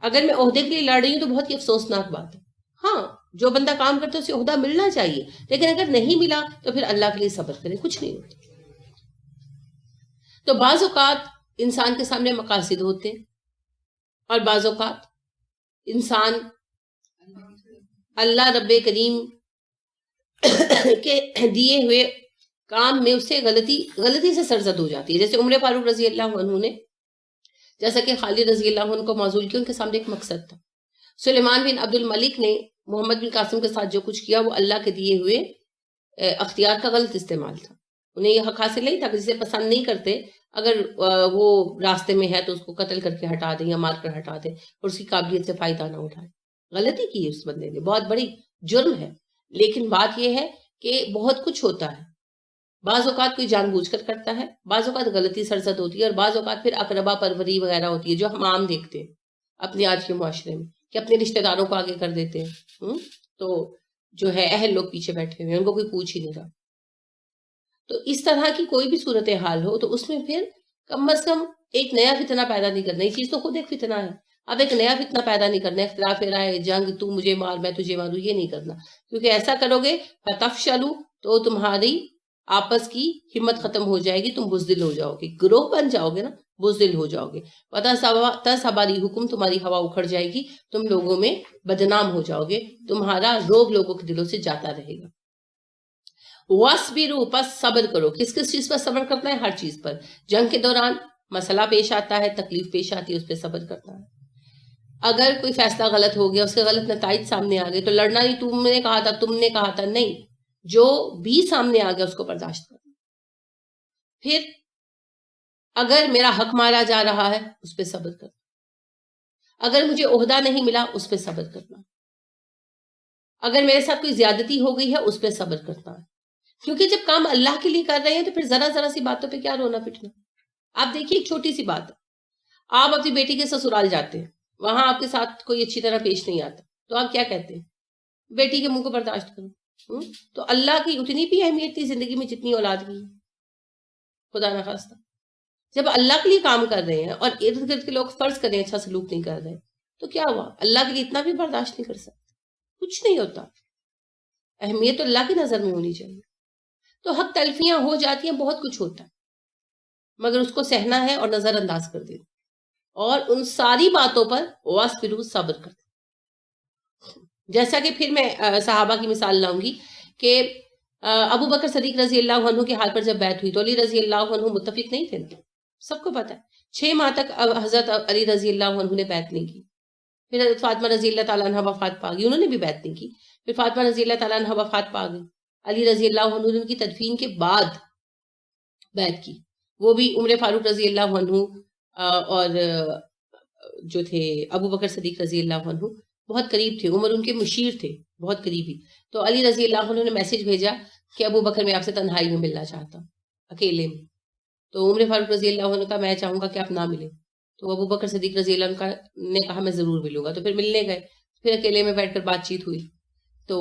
اگر میں عہدے کے لیے لڑ رہی ہوں تو بہت ہی افسوسناک بات ہے. ہاں، جو بندہ کام کرتا ہے اسے عہدہ ملنا چاہیے، لیکن اگر نہیں ملا تو پھر اللہ کے لیے صبر کرے، کچھ نہیں ہوتا. تو بعض اوقات انسان کے سامنے مقاصد ہوتے ہیں، اور بعض اوقات انسان اللہ رب کریم کے دیے ہوئے کام میں اس سے غلطی سے سرزد ہو جاتی ہے. جیسے عمر فاروق رضی اللہ عنہ نے، جیسا کہ خالد رضی اللہ عنہ کو معزول کیا، ان کے سامنے ایک مقصد تھا. سلیمان بن عبد الملک نے محمد بن قاسم کے ساتھ جو کچھ کیا وہ اللہ کے دیے ہوئے اختیار کا غلط استعمال تھا. انہیں یہ حق حاصل نہیں تھا کہ جسے پسند نہیں کرتے اگر وہ راستے میں ہے تو اس کو قتل کر کے ہٹا دیں یا مار کر ہٹا دیں اور اس کی قابلیت سے فائدہ نہ اٹھائے. غلطی کی اس بندے نے، بہت بڑی جرم ہے. لیکن بات یہ ہے کہ بہت کچھ ہوتا ہے. بعض اوقات کوئی جان بوجھ کر کرتا ہے، بعض اوقات غلطی سرزد ہوتی ہے، اور بعض اوقات پھر اقربا پروری وغیرہ ہوتی ہے جو ہم عام دیکھتے ہیں اپنے آج کے معاشرے میں، کہ اپنے رشتہ داروں کو آگے کر دیتے ہیں. تو جو ہے اہل لوگ پیچھے بیٹھے ہوئے ہیں، ان کو کوئی پوچھ ہی نہیں رہا. تو اس طرح کی کوئی بھی صورتحال ہو تو اس میں پھر کم از کم ایک نیا فتنہ پیدا نہیں کرنا. یہ چیز تو خود ایک فتنہ ہے. اب ایک نیا فتنہ پیدا نہیں کرنا، اختلاف رائے، جنگ، تو مجھے مار میں تجھے ماروں، یہ نہیں کرنا. کیونکہ ایسا کرو گے فتفشلوا، تو تمہاری آپس کی ہمت ختم ہو جائے گی، تم بزدل ہو جاؤ گے، گروہ بن جاؤ گے نا، بزدل ہو جاؤ گے. تذہب ریحکم، تمہاری ہوا اکھڑ جائے گی، تم لوگوں میں بدنام ہو جاؤ گے، تمہارا روب لوگوں کے دلوں سے جاتا رہے گا. وَاصْبِرُوا، پس صبر کرو. کس چیز پر صبر کرنا ہے؟ ہر چیز پر. جنگ کے دوران مسئلہ پیش آتا ہے، تکلیف پیش آتی ہے، اس پہ صبر کرنا ہے. اگر کوئی فیصلہ غلط ہو گیا، اس کے غلط نتائج سامنے آ گئے، تو لڑنا نہیں تم نے کہا تھا، نہیں، جو بھی سامنے آ گیا اس کو برداشت کرنا. پھر اگر میرا حق مارا جا رہا ہے اس پہ صبر کرنا. اگر مجھے عہدہ نہیں ملا اس پہ صبر کرنا. اگر میرے ساتھ کوئی زیادتی ہو گئی ہے اس پہ صبر کرنا ہے. کیونکہ جب کام اللہ کے لیے کر رہے ہیں تو پھر ذرا سی باتوں پہ کیا رونا پٹنا. آپ دیکھیے ایک چھوٹی سی بات ہے، آپ اپنی بیٹی کے سسرال جاتے ہیں، وہاں آپ کے ساتھ کوئی اچھی طرح پیش نہیں آتا، تو آپ کیا کہتے ہیں؟ بیٹی کے منہ کو برداشت کرو. تو اللہ کی اتنی بھی اہمیت تھی زندگی میں جتنی اولاد کی ہے، خدا نخواستہ. جب اللہ کے لیے کام کر رہے ہیں اور ارد گرد کے لوگ فرض کریں اچھا سلوک نہیں کر رہے، تو کیا ہوا؟ اللہ کے لیے اتنا بھی برداشت نہیں کر سکتے. کچھ نہیں ہوتا. اہمیت تو اللہ کی نظر میں ہونی چاہیے. تو حق تلفیاں ہو جاتی ہیں، بہت کچھ ہوتا ہے، مگر اس کو سہنا ہے اور نظر انداز کر دینا، اور ان ساری باتوں پر وَاصْبِرُوا، صبر کرتے. جیسا کہ پھر میں صحابہ کی مثال لاؤں گی کہ ابو بکر صدیق رضی اللہ عنہ کے حال پر جب بیعت ہوئی تو علی رضی اللہ عنہ متفق نہیں تھے، سب کو پتا ہے. 6 ماہ تک حضرت علی رضی اللہ عنہ نے بیعت نہیں کی. پھر حضرت فاطمہ رضی اللہ تعالیٰ عنہ وفات پا گئی، انہوں نے بھی بیعت نہیں کی. پھر فاطمہ رضی اللہ تعالیٰ عنہ وفات پا گئی، علی رضی اللہ عنہ نے ان کی تدفین کے بعد بیعت کی. وہ بھی عمر فاروق رضی اللہ عنہ اور جو تھے ابو بکر صدیق رضی اللہ عنہ بہت قریب تھے، عمر ان کے مشیر تھے، بہت قریبی. تو علی رضی اللہ عنہ نے میسج بھیجا کہ ابو بکر میں آپ سے تنہائی میں ملنا چاہتا ہوں، اکیلے میں. تو عمر فاروق رضی اللہ عنہ کا میں چاہوں گا کہ آپ نہ ملیں. تو ابو بکر صدیق رضی اللہ عنہ نے کہا میں ضرور ملوں گا، تو پھر ملنے گئے، پھر اکیلے میں بیٹھ کر بات چیت ہوئی. تو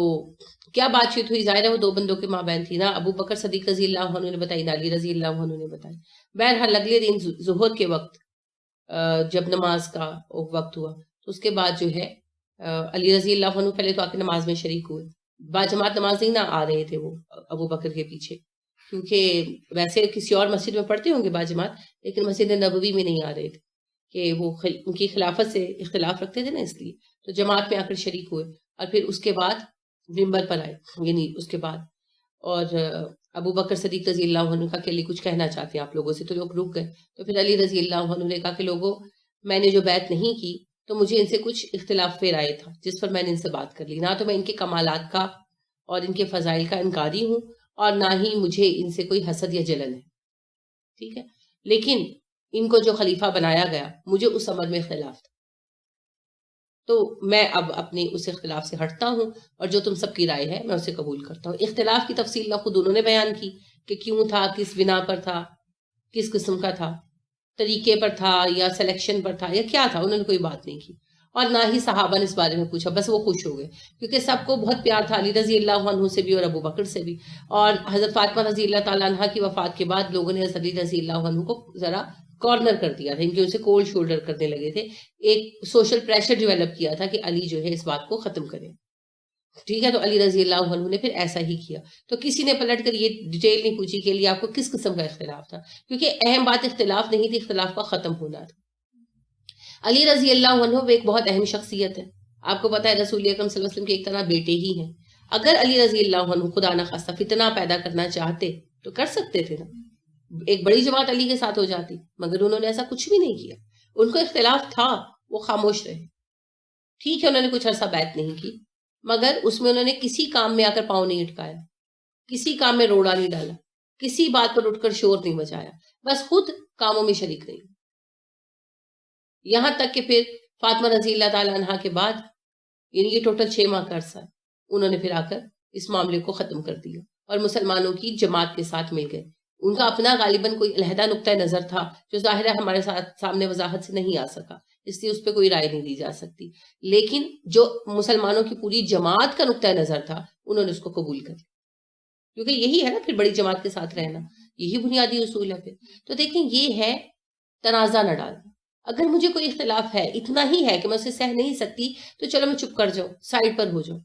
کیا بات چیت ہوئی؟ ظاہر ہے وہ دو بندوں کے ماں بہن تھی نا، ابو بکر صدیق رضی اللہ عنہ نے بتائی، علی رضی اللہ عنہ نے بتائی. بہرحال اگلے دن ظہر کے وقت جب نماز کا وقت ہوا تو اس کے بعد جو ہے علی رضی اللہ عنہ پہلے تو آ کے نماز میں شریک ہوئے. باجماعت نماز نہیں نہ آ رہے تھے وہ ابو بکر کے پیچھے، کیونکہ ویسے کسی اور مسجد میں پڑھتے ہوں گے باجماعت، لیکن مسجد نبوی میں نہیں آ رہے تھے کہ وہ ان کی خلافت سے اختلاف رکھتے تھے نا، اس لیے تو جماعت میں آ کر شریک ہوئے. اور پھر اس کے بعد ممبر پر آئے، یعنی اس کے بعد، اور ابو بکر صدیق رضی اللہ عنہ کا کہ علی کچھ کہنا چاہتے ہیں آپ لوگوں سے، تو لوگ رک گئے. تو پھر علی رضی اللہ عنہ نے کہا کہ لوگوں، میں نے جو بیعت نہیں کی تو مجھے ان سے کچھ اختلاف رائے تھا جس پر میں نے ان سے بات کر لی. نہ تو میں ان کے کمالات کا اور ان کے فضائل کا انکاری ہوں، اور نہ ہی مجھے ان سے کوئی حسد یا جلن ہے، ٹھیک ہے، لیکن ان کو جو خلیفہ بنایا گیا مجھے اس عمل میں اختلاف تھا، تو میں اب اپنے اس اختلاف سے ہٹتا ہوں، اور جو تم سب کی رائے ہے میں اسے قبول کرتا ہوں. اختلاف کی تفصیل نہ خود انہوں نے بیان کی کہ کیوں تھا، کس بنا پر تھا، کس قسم کا تھا، طریقے پر تھا یا سلیکشن پر تھا یا کیا تھا، انہوں نے کوئی بات نہیں کی. اور نہ ہی صحابہ نے اس بارے میں پوچھا، بس وہ خوش ہو گئے کیونکہ سب کو بہت پیار تھا علی رضی اللہ عنہ سے بھی اور ابو بکر سے بھی. اور حضرت فاطمہ رضی اللہ تعالیٰ عنہ کی وفات کے بعد لوگوں نے حضرت علی رضی اللہ عنہ کو ذرا کارنر کر دیا تھا، ان سے کولڈ شولڈر کرنے لگے تھے. ایک سوشل پریشر ڈیولپ کیا تھا کہ علی جو ہے اس بات کو ختم کرے، ٹھیک ہے. تو علی رضی اللہ عنہ نے پھر ایسا ہی کیا. تو کسی نے پلٹ کر یہ ڈیٹیل نہیں پوچھی کہ علی آپ کو کس قسم کا اختلاف تھا، کیونکہ اہم بات اختلاف نہیں تھی، اختلاف کا ختم ہونا تھا. علی رضی اللہ عنہ وہ ایک بہت اہم شخصیت ہے. آپ کو پتا ہے رسول اکرم صلی اللہ علیہ وسلم کے ایک طرح بیٹے ہی ہیں. اگر علی رضی اللہ عنہ خدا نخواستہ فتنہ پیدا کرنا چاہتے تو کر سکتے تھے نا، ایک بڑی جماعت علی کے ساتھ ہو جاتی، مگر انہوں نے ایسا کچھ بھی نہیں کیا. ان کو اختلاف تھا، وہ خاموش رہے. ٹھیک ہے انہوں نے کچھ عرصہ بیعت نہیں کی، مگر اس میں انہوں نے کسی کام میں آ کر پاؤں نہیں اٹکایا، کسی کام میں روڑا نہیں ڈالا، کسی بات پر اٹھ کر شور نہیں مچایا، بس خود کاموں میں شریک نہیں. یہاں تک کہ پھر فاطمہ رضی اللہ تعالیٰ عنہ کے بعد، یعنی یہ ٹوٹل 6 ماہ کا عرصہ، انہوں نے پھر آ کر اس معاملے کو ختم کر دیا اور مسلمانوں کی جماعت کے ساتھ مل گئے. ان کا اپنا غالباً کوئی علیحدہ نقطہ نظر تھا جو ظاہر ہے ہمارے سامنے وضاحت سے نہیں آ سکا، اس لیے اس پہ کوئی رائے نہیں دی جا سکتی. لیکن جو مسلمانوں کی پوری جماعت کا نقطہ نظر تھا انہوں نے اس کو قبول کر لیا، کیونکہ یہی ہے نا پھر بڑی جماعت کے ساتھ رہنا، یہی بنیادی اصول ہے. پھر تو دیکھیں یہ ہے تنازع نہ ڈالنا. اگر مجھے کوئی اختلاف ہے، اتنا ہی ہے کہ میں اسے سہ نہیں سکتی، تو چلو میں چپ کر جاؤں، سائڈ پر ہو جاؤں،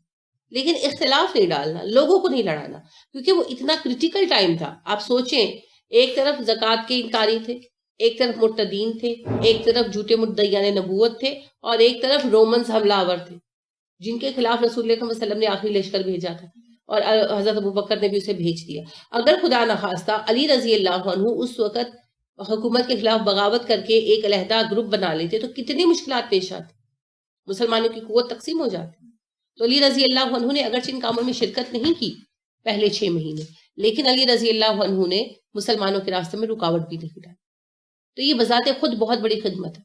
لیکن اختلاف نہیں ڈالنا، لوگوں کو نہیں لڑانا، کیونکہ وہ اتنا کریٹیکل ٹائم تھا. آپ سوچیں، ایک طرف زکوٰۃ کے انکاری تھے، ایک طرف مرتدین تھے، ایک طرف جھوٹے مدعیان نبوت تھے، اور ایک طرف رومنز حملہ آور تھے جن کے خلاف رسول اللہ صلی اللہ علیہ وسلم نے آخری لشکر بھیجا تھا، اور حضرت ابو بکر نے بھی اسے بھیج دیا. اگر خدا نخواستہ علی رضی اللہ عنہ اس وقت حکومت کے خلاف بغاوت کر کے ایک علیحدہ گروپ بنا لیتے تو کتنی مشکلات پیش آتی، مسلمانوں کی قوت تقسیم ہو جاتی. تو علی رضی اللہ عنہ نے اگرچہ ان کاموں میں شرکت نہیں کی پہلے 6 مہینے، لیکن علی رضی اللہ عنہ نے مسلمانوں کے راستے میں رکاوٹ بھی نہیں ڈالی. تو یہ بذات خود بہت بڑی خدمت ہے.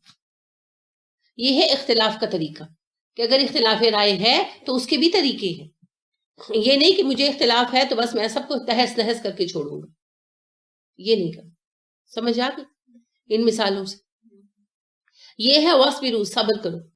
یہ ہے اختلاف کا طریقہ، کہ اگر اختلاف رائے ہے تو اس کے بھی طریقے ہیں. یہ نہیں کہ مجھے اختلاف ہے تو بس میں سب کو تہس نہس کر کے چھوڑوں گا، یہ نہیں کرنا. سمجھ آ گئی ان مثالوں سے؟ یہ ہے وَاصْبِرُوا، صبر کرو.